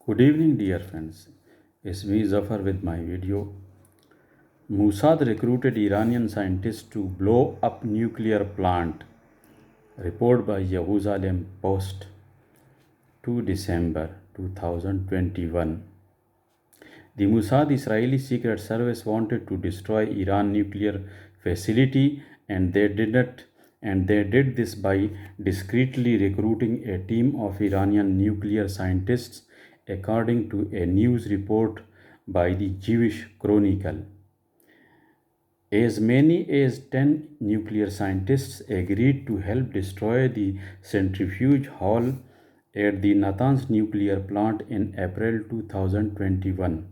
Good evening, dear friends. It's me, Zafar, with my video. Mossad recruited Iranian scientists to blow up nuclear plant. Report by Jerusalem Post, 2 December 2021. The Mossad Israeli Secret Service wanted to destroy Iran nuclear facility and they did this by discreetly recruiting a team of Iranian nuclear scientists according to a news report by the Jewish Chronicle. As many as 10 nuclear scientists agreed to help destroy the centrifuge hall at the Natanz nuclear plant in April 2021.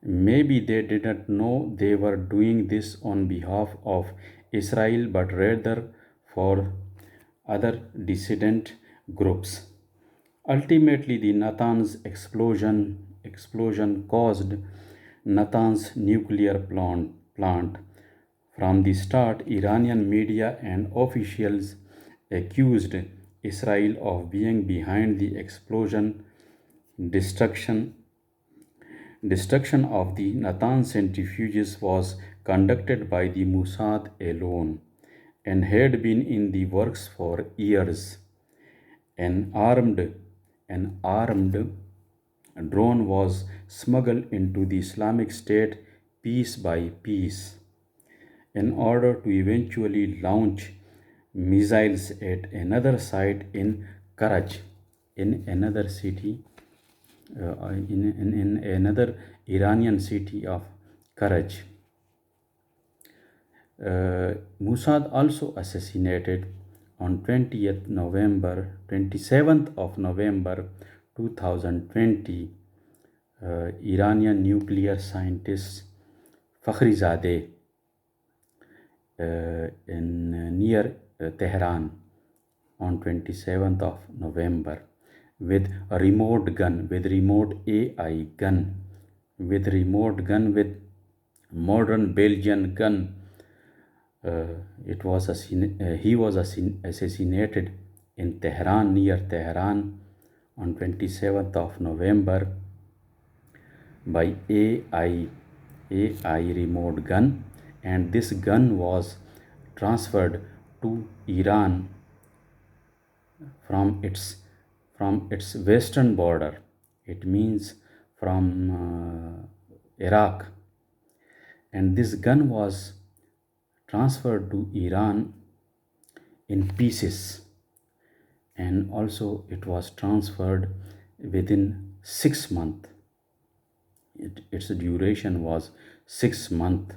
Maybe they didn't know they were doing this on behalf of Israel but rather for other dissident groups. Ultimately, the Natanz explosion caused Natanz nuclear plant. From the start, Iranian media and officials accused Israel of being behind the explosion. Destruction of the Natanz centrifuges was conducted by the Mossad alone and had been in the works for years. An armed drone was smuggled into the Islamic State piece by piece in order to eventually launch missiles at another site in Karaj, in another city, in another Iranian city of Karaj. Mossad also assassinated on 27th of November 2020 Iranian nuclear scientist Fakhrizadeh near Tehran on 27th of November with a remote AI gun, with modern Belgian gun. He was assassinated in Tehran, near Tehran, on 27th of November by AI remote gun, and this gun was transferred to Iran from its western border. It means from Iraq, and this gun was transferred to Iran in pieces, and also it was transferred within 6 months. Its duration was 6 months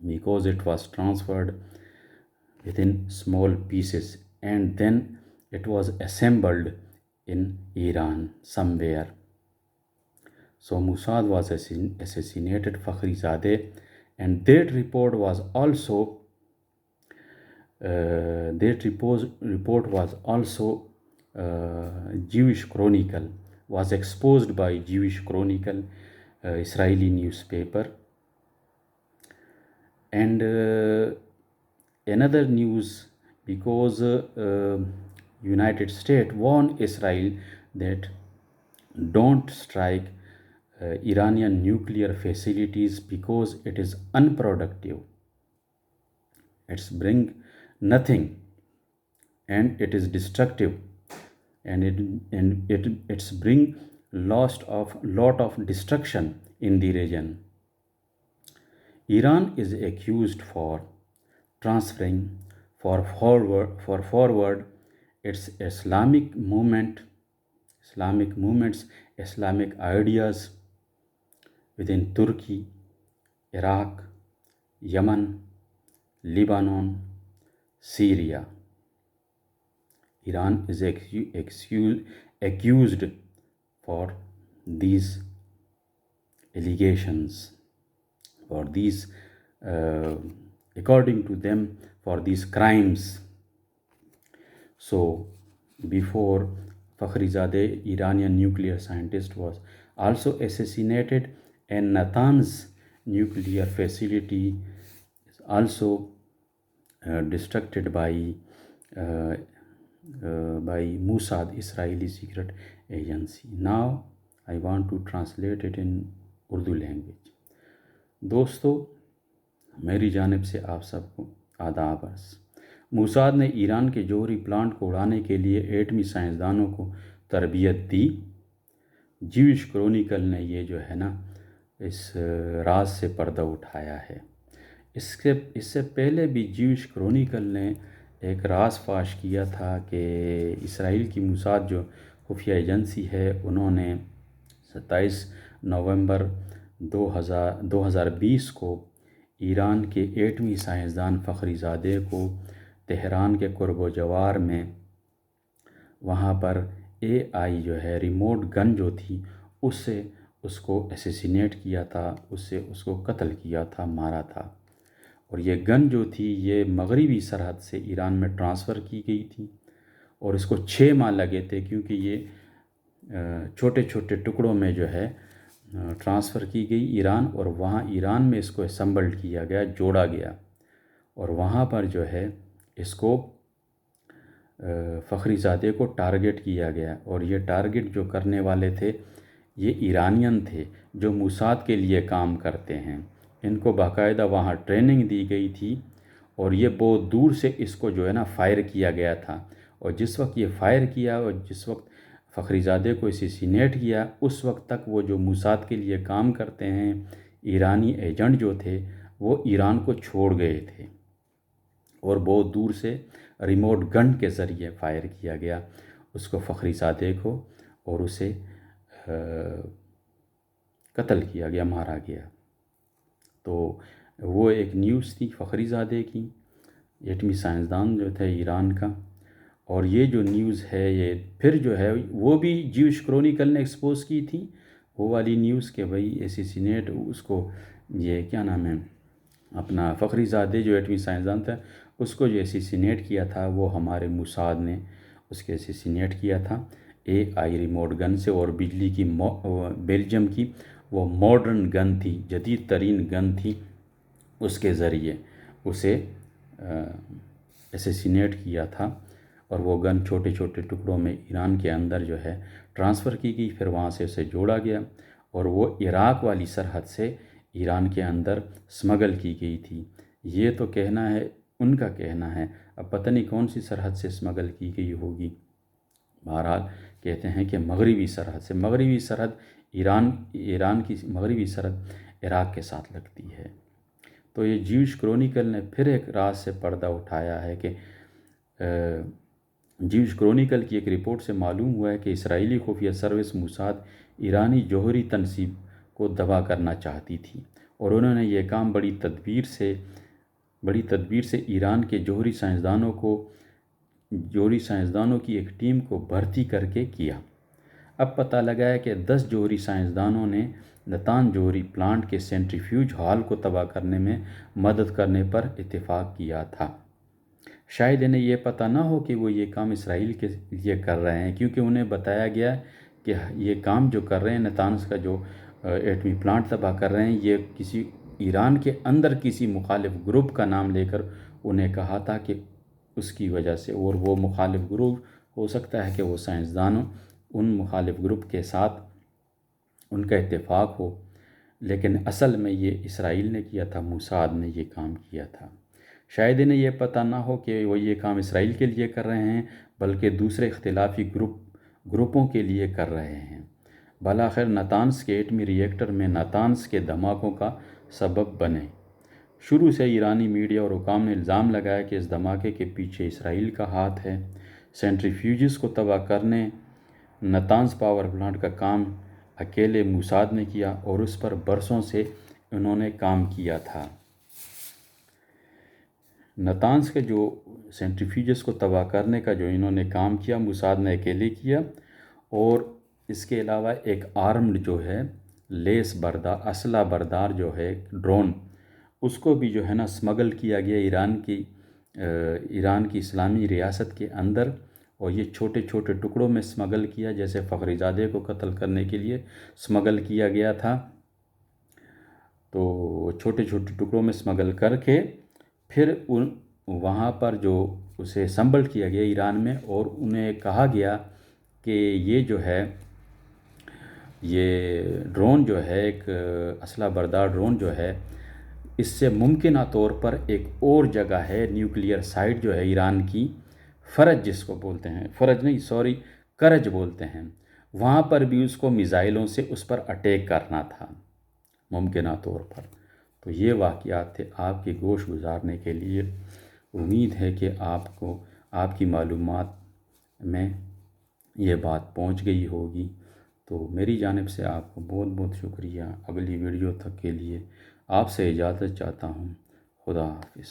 because it was transferred within small pieces and then it was assembled in Iran somewhere. So Mossad was assassinated Fakhrizadeh, and that report was also Jewish Chronicle, was exposed by Jewish Chronicle, Israeli newspaper. And another news, because United States warned Israel that don't strike Iranian nuclear facilities because it is unproductive. It's bring nothing and it is destructive, and it's bring lot of destruction in the region. Iran is accused for transferring forward its Islamic movements, Islamic ideas within Turkey, Iraq, Yemen, Lebanon, Syria. Iran is accused for these allegations, for these, according to them, for these crimes. So before Fakhrizadeh, Iranian nuclear scientist, was also assassinated, and Natanz nuclear facility is also destructed by Mossad, Israeli secret agency. Now I want to translate it in Urdu language. دوستو، میری جانب سے آپ سب کو آداب عرض۔ Mossad نے ایران کے جوہری پلانٹ کو اڑانے کے لیے ایٹمی سائنسدانوں کو تربیت دی۔ جیوش کرونیکل نے یہ جو ہے نا اس راز سے پردہ اٹھایا ہے۔ اس سے پہلے بھی جیوش کرونیکل نے ایک راز فاش کیا تھا کہ اسرائیل کی موساد جو خفیہ ایجنسی ہے، انہوں نے 27 نومبر 2020 کو ایران کے ایٹمی سائنسدان فخریزادہ کو تہران کے قرب و جوار میں وہاں پر AI جو ہے ریموٹ گن جو تھی اس کو اسیسینیٹ کیا تھا، اس کو قتل کیا تھا، مارا تھا۔ اور یہ گن جو تھی یہ مغربی سرحد سے ایران میں ٹرانسفر کی گئی تھی، اور اس کو 6 ماہ لگے تھے، کیونکہ یہ چھوٹے چھوٹے ٹکڑوں میں جو ہے ٹرانسفر کی گئی ایران، اور وہاں ایران میں اس کو اسمبلڈ کیا گیا، جوڑا گیا، اور وہاں پر جو ہے اس کو فخریزادہ کو ٹارگٹ کیا گیا۔ اور یہ ٹارگٹ جو کرنے والے تھے یہ ایرانین تھے جو موساد کے لیے کام کرتے ہیں۔ ان کو باقاعدہ وہاں ٹریننگ دی گئی تھی، اور یہ بہت دور سے اس کو جو ہے نا فائر کیا گیا تھا، اور جس وقت یہ فائر کیا اور جس وقت فخریزادہ کو اسیسینیٹ کیا، اس وقت تک وہ جو موساد کے لیے کام کرتے ہیں ایرانی ایجنٹ جو تھے وہ ایران کو چھوڑ گئے تھے، اور بہت دور سے ریموٹ گن کے ذریعے فائر کیا گیا اس کو فخریزادہ کو، اور اسے قتل کیا گیا، مارا گیا۔ تو وہ ایک نیوز تھی فخریزادہ کی، ایٹمی سائنسدان جو تھے ایران کا۔ اور یہ جو نیوز ہے یہ پھر جو ہے وہ بھی جیوش کرونیکل نے ایکسپوز کی تھی، وہ والی نیوز کہ بھئی اسیسینیٹ اس کو، یہ کیا نام ہے، اپنا فخریزادہ جو ایٹمی سائنسدان تھا اس کو جو اسیسینیٹ کیا تھا وہ ہمارے موساد نے اس کے اسیسینیٹ کیا تھا AI ریموٹ گن سے، اور بجلی کی بیلجیم کی وہ ماڈرن گن تھی، جدید ترین گن تھی، اس کے ذریعے اسے اسیسینیٹ کیا تھا، اور وہ گن چھوٹے چھوٹے ٹکڑوں میں ایران کے اندر جو ہے ٹرانسفر کی گئی، پھر وہاں سے اسے جوڑا گیا، اور وہ عراق والی سرحد سے ایران کے اندر سمگل کی گئی تھی۔ یہ تو کہنا ہے، ان کا کہنا ہے، اب پتہ نہیں کون سی سرحد سے سمگل کی گئی ہوگی۔ بہرحال کہتے ہیں کہ مغربی سرحد سے، مغربی سرحد ایران کی مغربی سرحد عراق کے ساتھ لگتی ہے۔ تو یہ جیوش کرونیکل نے پھر ایک راز سے پردہ اٹھایا ہے کہ جیوش کرونیکل کی ایک رپورٹ سے معلوم ہوا ہے کہ اسرائیلی خفیہ سروس موساد ایرانی جوہری تنصیب کو دبا کرنا چاہتی تھی، اور انہوں نے یہ کام بڑی تدبیر سے ایران کے جوہری سائنسدانوں کی ایک ٹیم کو بھرتی کر کے کیا۔ اب پتہ لگا ہے کہ 10 جوہری سائنسدانوں نے نتان جوہری پلانٹ کے سینٹریفیوج ہال کو تباہ کرنے میں مدد کرنے پر اتفاق کیا تھا۔ شاید انہیں یہ پتہ نہ ہو کہ وہ یہ کام اسرائیل کے لیے کر رہے ہیں، کیونکہ انہیں بتایا گیا کہ یہ کام جو کر رہے ہیں، نتانز کا جو ایٹمی پلانٹ تباہ کر رہے ہیں، یہ کسی ایران کے اندر کسی مخالف گروپ کا نام لے کر انہیں کہا تھا کہ اس کی وجہ سے، اور وہ مخالف گروپ ہو سکتا ہے کہ وہ سائنسدانوں ان مخالف گروپ کے ساتھ ان کا اتفاق ہو، لیکن اصل میں یہ اسرائیل نے کیا تھا، موساد نے یہ کام کیا تھا۔ شاید انہیں یہ پتہ نہ ہو کہ وہ یہ کام اسرائیل کے لیے کر رہے ہیں، بلکہ دوسرے اختلافی گروپوں کے لیے کر رہے ہیں۔ بالآخر نتانز کے ایٹمی ری ایکٹر میں نتانز کے دھماکوں کا سبب بنے۔ شروع سے ایرانی میڈیا اور حکام نے الزام لگایا کہ اس دھماکے کے پیچھے اسرائیل کا ہاتھ ہے۔ سینٹریفیوجز کو تباہ کرنے نتانز پاور پلانٹ کا کام اکیلے موساد نے کیا اور اس پر برسوں سے انہوں نے کام کیا تھا۔ نتانز کے جو سینٹریفیوجز کو تباہ کرنے کا جو انہوں نے کام کیا موساد نے اکیلے کیا، اور اس کے علاوہ ایک آرمڈ جو ہے لیس بردار اسلحہ بردار جو ہے ڈرون، اس کو بھی جو ہے نا اسمگل کیا گیا ایران کی اسلامی ریاست کے اندر، اور یہ چھوٹے چھوٹے ٹکڑوں میں اسمگل کیا، جیسے فخری زادے کو قتل کرنے کے لیے اسمگل کیا گیا تھا۔ تو چھوٹے چھوٹے ٹکڑوں میں اسمگل کر کے پھر وہاں پر جو اسے اسمبل کیا گیا ایران میں، اور انہیں کہا گیا کہ یہ جو ہے یہ ڈرون جو ہے ایک اسلحہ بردار ڈرون جو ہے، اس سے ممکنہ طور پر ایک اور جگہ ہے نیوکلیئر سائٹ جو ہے ایران کی، فرج جس کو بولتے ہیں، کرج بولتے ہیں، وہاں پر بھی اس کو میزائلوں سے اس پر اٹیک کرنا تھا ممکنہ طور پر۔ تو یہ واقعات تھے آپ کے گوش گزارنے کے لیے۔ امید ہے کہ آپ کو آپ کی معلومات میں یہ بات پہنچ گئی ہوگی۔ تو میری جانب سے آپ کو بہت بہت شکریہ۔ اگلی ویڈیو تک کے لیے آپ سے اجازت چاہتا ہوں۔ خدا حافظ۔